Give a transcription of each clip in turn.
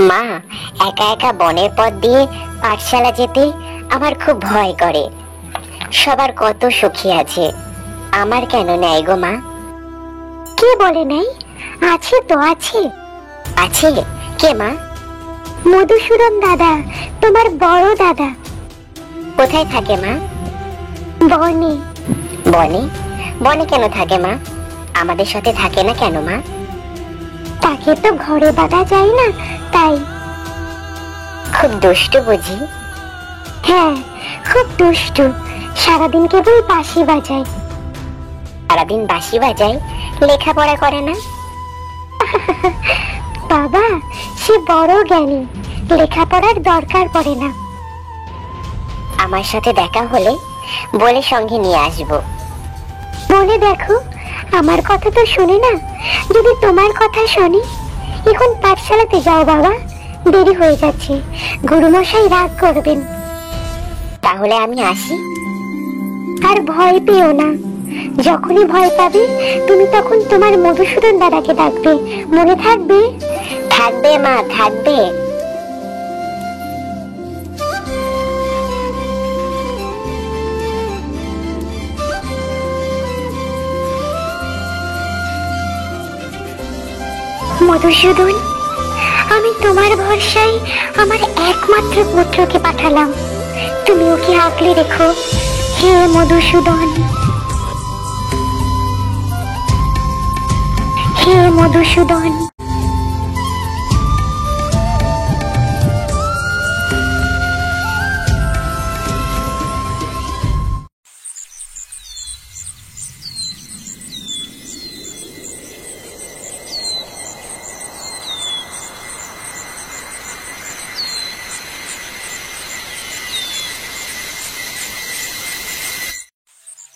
মা, একা একা বনের পথ দিয়ে পাঠশালা যেতে আমার খুব ভয় করে। সবার কত সখী আছে, আমার কেন নেই গো মা? কে বলে নাই? আছে তো, আছে। আছে? কে মা? মধুসূদন দাদা, তোমার বড় দাদা। কোথায় থাকে মা? বনে। বনে? বনে কেন থাকে মা? আমাদের সাথে থাকে না কেন মা? তাকে তো ঘরে বাঁধা যায় না, তাই। খুব দুষ্টু বুঝি? হ্যাঁ, খুব দুষ্টু। সারাদিন কেবল বাঁশি বাজায়। সারাদিন বাঁশি বাজায়, লেখাপড়া করে না? বাবা, সে বড় জ্ঞানী, লেখাপড়ার দরকার পড়ে না। আমার সাথে দেখা হলে বলে সঙ্গে নিয়ে আসবো। বলে দেখো, আমার কথা তো শোনে না। যদি তোমার কথা শোনে। এখন পাঠশালাতে যাও বাবা, দেরি হয়ে যাচ্ছে, গুরুমশাই রাগ করবেন। তাহলে আমি আসি। আর ভয় পেও না। যখনই ভয় পাবে তুমি তখন তোমার মধুসূদন দাদাকে ডাকবে, মনে থাকবে? থাকবে মা, থাকবে। মধুসূদন, আমি তোমার ভরসায় আমার একমাত্র পুত্রকে পাঠালাম, তুমি ওকে আগলে রেখো। হে মধুসূদন, হে মধুসূদন।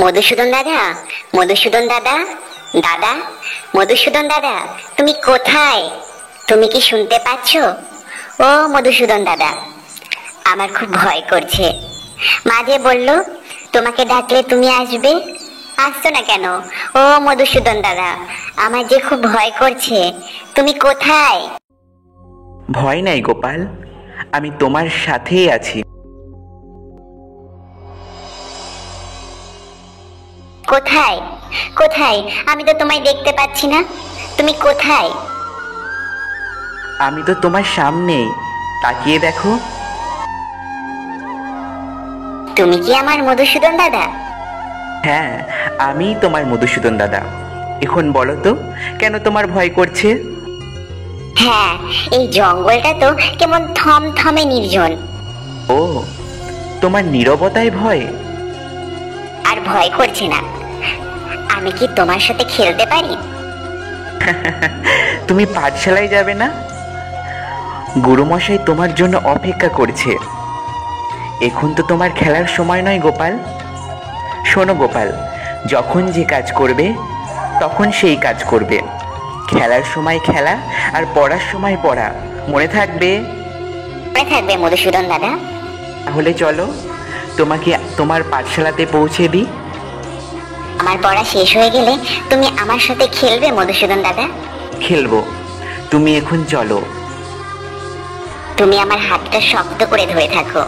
মধুসূদন দাদা, মধুসূদন দাদা, দাদা, মধুসূদন দাদা, তুমি কোথায়? তুমি কি শুনতে পাচ্ছ? ও মধুসূদন দাদা, আমার খুব ভয় করছে। মাঝে বললো তোমাকে ডাকলে তুমি আসবে, আসছো না কেন? ও মধুসূদন দাদা, আমার যে খুব ভয় করছে, তুমি কোথায়? ভয় নাই গোপাল, আমি তোমার সাথেই আছি। কোথায়? কোথায়? আমি তো তোমায় দেখতে পাচ্ছি না, তুমি কোথায়? আমি তো তোমার সামনেই, তাকিয়ে দেখো। তুমি কি আমার মধুসূদন দাদা? হ্যাঁ, আমি তোমার মধুসূদন দাদা। এখন বলো তো, কেন তোমার ভয় করছে? হ্যাঁ, এই জঙ্গলটা তো কেমন থমথমে নির্জন। ও, তোমার নীরবতায় ভয়? আর ভয় করছে না। আমি কি তোমার সাথে খেলতে পারি? তুমি পাঠশালায় যাবে না? গুরুমশাই তোমার জন্য অপেক্ষা করছে। এখন তো তোমার খেলার সময় নয় গোপাল। শোনো গোপাল, যখন যে কাজ করবে তখন সেই কাজ করবে। খেলার সময় খেলা আর পড়ার সময় পড়া, মনে থাকবে? মনে থাকবে মধুসূদন দাদা। তাহলে চলো, তোমাকে তোমার পাঠশালাতে পৌঁছে দিই। আমার পড়া শেষ হয়ে গেলে তুমি আমার সাথে খেলবে মধুসূদন দাদা? খেলবো, তুমি এখন চলো। তুমি আমার হাতটা শক্ত করে ধরে থাকো।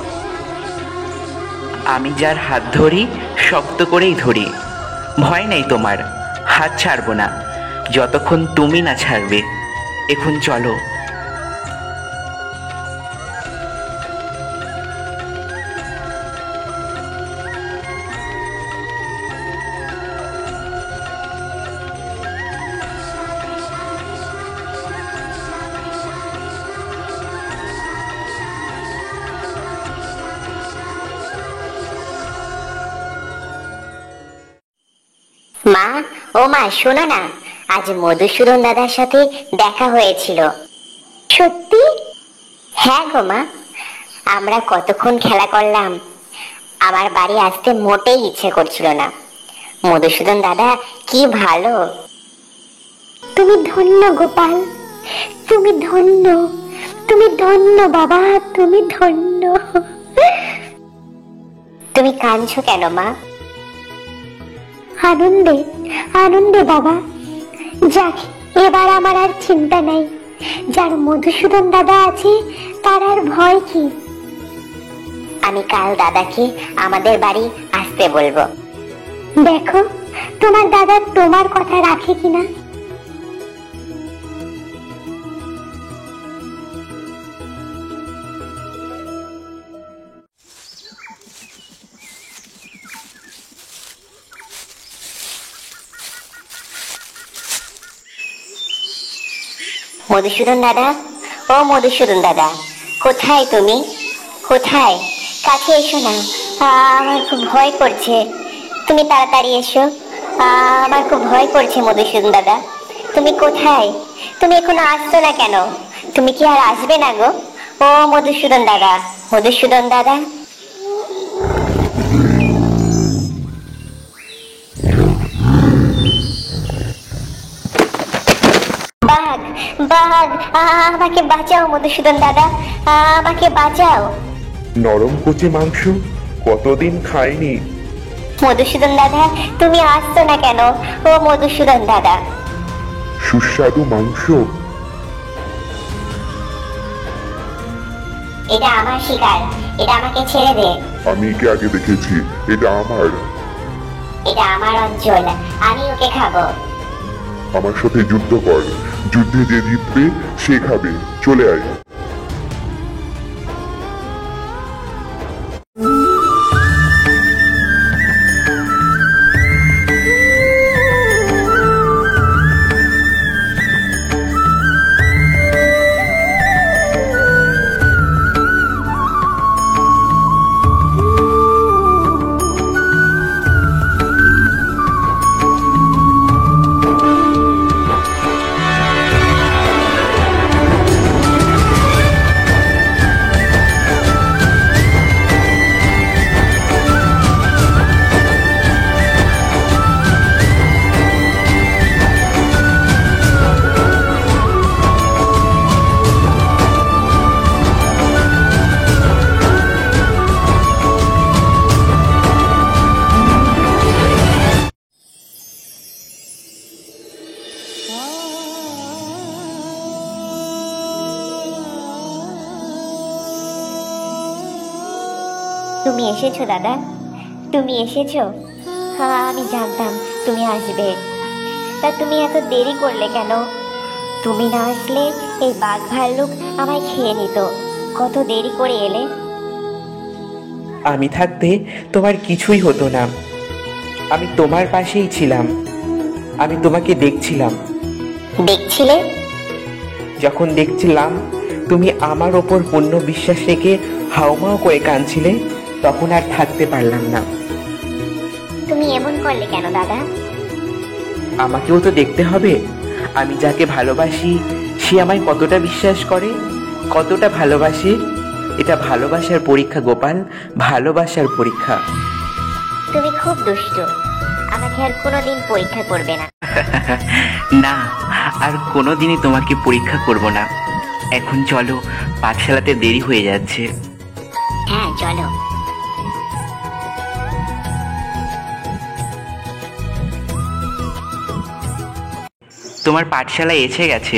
আমি যার হাত ধরি শক্ত করেই ধরি। ভয় নেই তোমার, হাত ছাড়বো না যতক্ষণ তুমি না ছাড়বে। এখন চলো। মা, ও মা, শোনো না, আজ মধুসূদন দাদার সাথে দেখা হয়েছিল। সত্যি? হ্যাঁ গো মা, আমরা কতক্ষণ খেলা করলাম। আমার বাড়ি আসতে মোটেই ইচ্ছে করছিল না। মধুসূদন দাদা কি ভালো। তুমি ধন্য গোপাল, তুমি ধন্য, তুমি ধন্য বাবা, তুমি ধন্য। তুমি কাঁদছো কেন মা? আনন্দে, আনন্দে বাবা। যাক, এবার আমার আর চিন্তা নাই। যার মধুসূদন দাদা আছে তার আর ভয় কি? আমি কাল দাদাকে আমাদের বাড়ি আসতে বলবো। দেখো তোমার দাদা তোমার কথা রাখে কিনা। মধুসূদন দাদা, ও মধুসূদন দাদা, কোথায় তুমি? কোথায়? কাছে এসো না, আমার খুব ভয় করছে। তুমি তাড়াতাড়ি এসো, আমার খুব ভয় করছে। মধুসূদন দাদা, তুমি কোথায়? তুমি এখনো আসছো না কেন? তুমি কি আর আসবে না গো? ও মধুসূদন দাদা, মধুসূদন দাদা। বাঘ, বাঘ, আমাকে বাঁচাও মধুসূদন দাদা, আমাকে বাঁচাও। নরম কচি মাংস কতদিন খাইনি। মধুসূদন দাদা, তুমি আসছো না কেন? ও মধুসূদন দাদা। সুস্বাদু মাংস। এটা আমার শিকার, এটা আমাকে ছেড়ে দে। আমি একে আগে দেখেছি, এটা আমার। এটা আমার অঞ্চল, আমি ওকে খাবো। আমার সাথে যুদ্ধ কর, যুদ্ধে যে জিতবে সে খাবে। চলে আয়। তুমি এসেছো দাদা, তুমি এসেছো। হ্যাঁ, আমি জানতাম তুমি আসবে। তা তুমি এত দেরি করলে কেন? তুমি না আসলে এই বাঘ ভাল্লুক আমায় খেয়ে নিত। কত দেরি করে এলে। আমি থাকতে তোমার কিছুই হতো না। আমি তোমার পাশেই ছিলাম। আমি তোমাকে দেখছিলাম। দেখছিলে? যখন দেখছিলাম তুমি আমার ওপর পূর্ণ বিশ্বাস রেখে হাউমাউ করে কাঁদছিলে, তখন আর থাকতে পারলাম না। তুমি এমন করলে কেন দাদা? আমাকেও তো দেখতে হবে আমি যাকে ভালোবাসি সে আমায় কতটা বিশ্বাস করে, কতটা ভালোবাসে। এটা ভালোবাসার পরীক্ষা গোপাল, ভালোবাসার পরীক্ষা। তুমি খুব দুষ্টু, আমাকে আর কোনোদিন পরীক্ষা করবে না। না, আর কোনোদিনই তোমাকে পরীক্ষা করব না। এখন চলো, পাঠশালাতে দেরি হয়ে যাচ্ছে। হ্যাঁ চলো। তোমার পাঠশালায় এসে গেছে।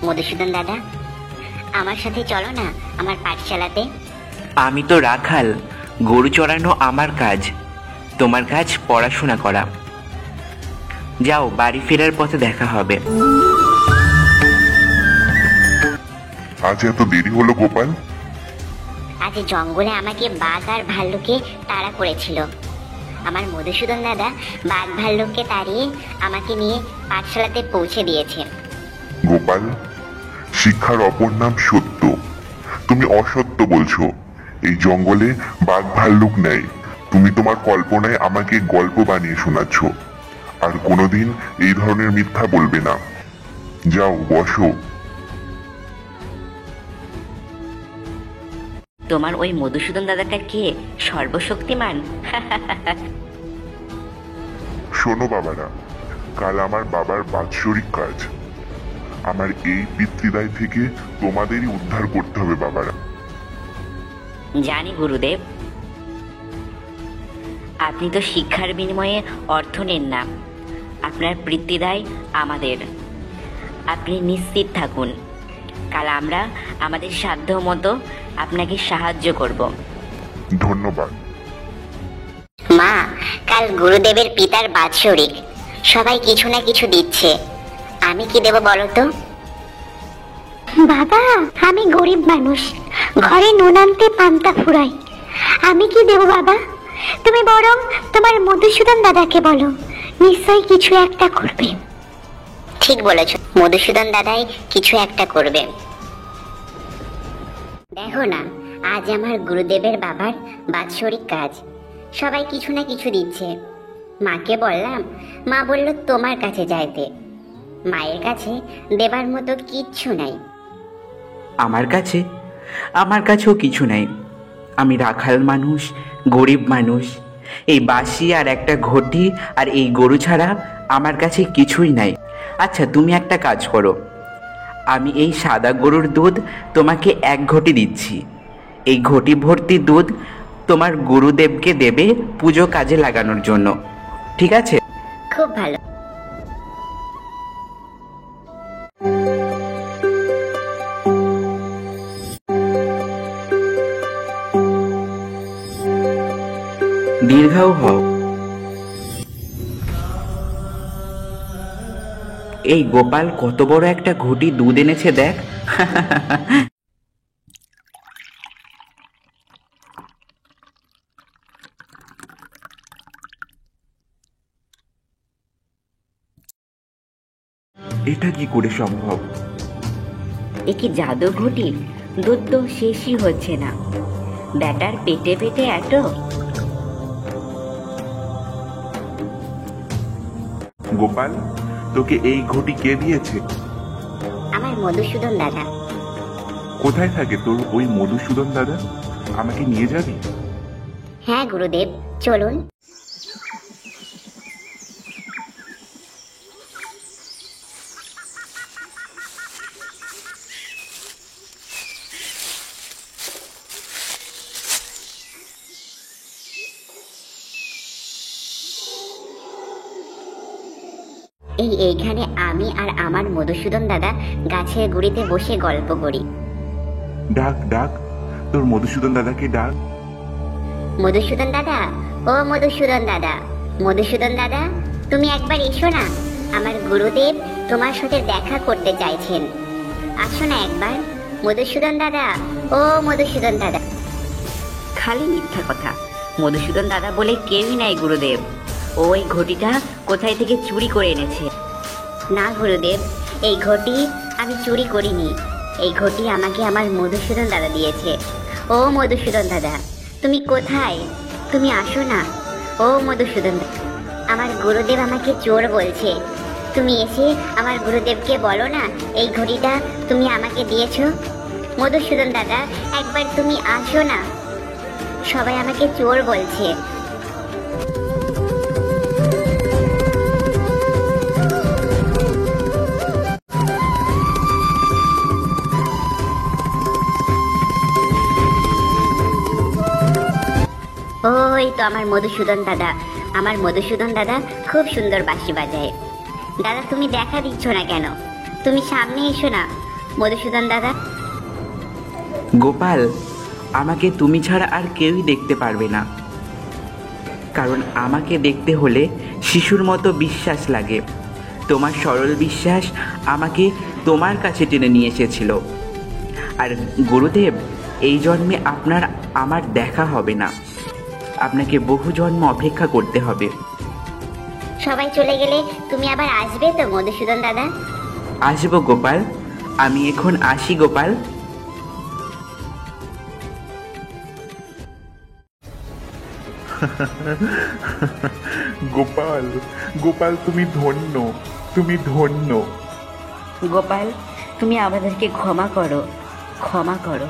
মধুসূদন দাদা, আমার সাথে চলো না আমার পাঠশালাতে। আমি তো রাখাল, গরু চড়ানো আমার কাজ, তোমার কাজ পড়াশোনা করা। যাও, বাড়ি ফেরার পথে দেখা হবে। আজ এত দেরি হলো গোপাল? আজ জঙ্গলে আমাকে বাঘ আর ভাল্লুকে তাড়া করেছিল। আমার মধুসূদন দাদা বাঘ ভাল্লুককে তাড়িয়ে আমাকে নিয়ে পাঠশালাতে পৌঁছে দিয়েছে। গোপাল, শিক্ষার অপর নাম সত্য। তুমি অসত্য বলছো। এই জঙ্গলে বাঘ ভাল্লুক নেই। তুমি তোমার কল্পনায় আমাকে গল্প বানিয়ে শোনাচ্ছ। আর কোনোদিন এই ধরনের মিথ্যা বলবে না। যাও, বসো। তোমার ওই মধুসূদন দাদাটা কে? সর্বশক্তিমান? শোনো বাবারা, কাল আমার বাবার বাৎসরিক কাজ। আমার এই পিতৃদায় থেকে তোমাদেরই উদ্ধার করতে হবে বাবারা। জানি গুরুদেব, আপনি তো শিক্ষার বিনিময়ে অর্থ নেন না। আপনার পিতৃদায় আমাদের। আপনি নিশ্চিত থাকুন, কাল আমরা আমাদের সাধ্য মতো আপনাকে সাহায্য করব। ধন্যবাদ। মা, কাল গুরুদেবের পিতার বাৎসরিক, সবাই কিছু না কিছু দিচ্ছে, আমি কি দেব বলো তো? বাবা, আমি গরিব মানুষ, ঘরে নুন আনতে পান্তা ফুরাই, আমি কি দেব বাবা? তুমি বরং তোমার মধুসূদন দাদাকে বলো, নিশ্চয়ই কিছু একটা করবে। ঠিক বলেছ, মধুসূদন দাদাই কিছু একটা করবে। দেখো না, আজ আমার গুরুদেবের বাবার বাৎসরিক কাজ, সবাই কিছু না কিছু দিচ্ছে। মাকে বললাম, মা বলল তোমার কাছে যাইতে, মায়ের কাছে দেবার মতো কিচ্ছু নাই। আমার কাছেও কিছু নাই। আমি রাখাল মানুষ, গরিব মানুষ। এই বাঁশি আর একটা ঘটি আর এই গরু ছাড়া আমার কাছে কিছুই নাই। আচ্ছা, তুমি একটা কাজ করো, আমি এই সাদা গরুর দুধ তোমাকে 1 ঘটি দিচ্ছি। এই ঘটি ভর্তি দুধ তোমার গুরুদেবকে দেবে পুজো কাজে লাগানোর জন্য, ঠিক আছে? খুব ভালো। দীর্ঘায়ু হও। এই গোপাল কত বড় একটা ঘটি দুধ এনেছে দেখ। এটা কি করে সম্ভব? এ কি জাদু ঘটি? দুধ তো শেষই হচ্ছে না, ব্যাটার পেটে পেটে এত। গোপাল, তোকে এই ঘটি কে দিয়েছে? আমার মধুসূদন দাদা। কোথায় থাকে তোর ওই মধুসূদন দাদা? আমাকে নিয়ে যাবি? হ্যাঁ গুরুদেব, চলুন। এইখানে আমি আর আমার মধুসূদন দাদা গাছের গুড়িতে বসে গল্প করি। ডাক ডাক, তোর মধুসূদন দাদাকে ডাক। মধুসূদন দাদা, ও মধুসূদন দাদা, মধুসূদন দাদা, তুমি একবার এসো না, আমার গুরুদেব তোমার সাথে দেখা করতে চাইছেন, আসো না একবার। মধুসূদন দাদা, ও মধুসূদন দাদা। খালি মিথ্যা কথা, মধুসূদন দাদা বলে কেউই নাই গুরুদেব। ওই ঘটিটা কোথায় থেকে চুরি করে এনেছে। না গুরুদেব, এই ঘটি আমি চুরি করিনি, এই ঘটি আমাকে আমার মধুসূদন দাদা দিয়েছে। ও মধুসূদন দাদা, তুমি কোথায়? তুমি আসো না, ও মধুসূদন দাদা। আমার গুরুদেব আমাকে চোর বলছে, তুমি এসে আমার গুরুদেবকে বলো না এই ঘটিটা তুমি আমাকে দিয়েছো। মধুসূদন দাদা, একবার তুমি আসো না, সবাই আমাকে চোর বলছে। ওই তো আমার মধুসূদন দাদা, আমার মধুসূদন দাদা খুব সুন্দর বাঁশি বাজায়। দাদা তুমি দেখা দিচ্ছ না কেন? তুমি সামনে এসো না মধুসূদন দাদা। গোপাল, আমাকে তুমি ছাড়া আর কেউই দেখতে পারবে না, কারণ আমাকে দেখতে হলে শিশুর মতো বিশ্বাস লাগে। তোমার সরল বিশ্বাস আমাকে তোমার কাছে টেনে নিয়ে এসেছিল। আর গুরুদেব, এই জন্মে আমার দেখা হবে না, আপনাকে বহু জন্ম অপেক্ষা করতে হবে। সবাই চলে গেলে তুমি আবার আসবে তো মধুসূদন দাদা? আসবো গোপাল, আমি এখন আসি গোপাল। গোপাল, গোপাল, তুমি ধন্য, তুমি ধন্য। গোপাল, তুমি আমাদেরকে ক্ষমা করো, ক্ষমা করো।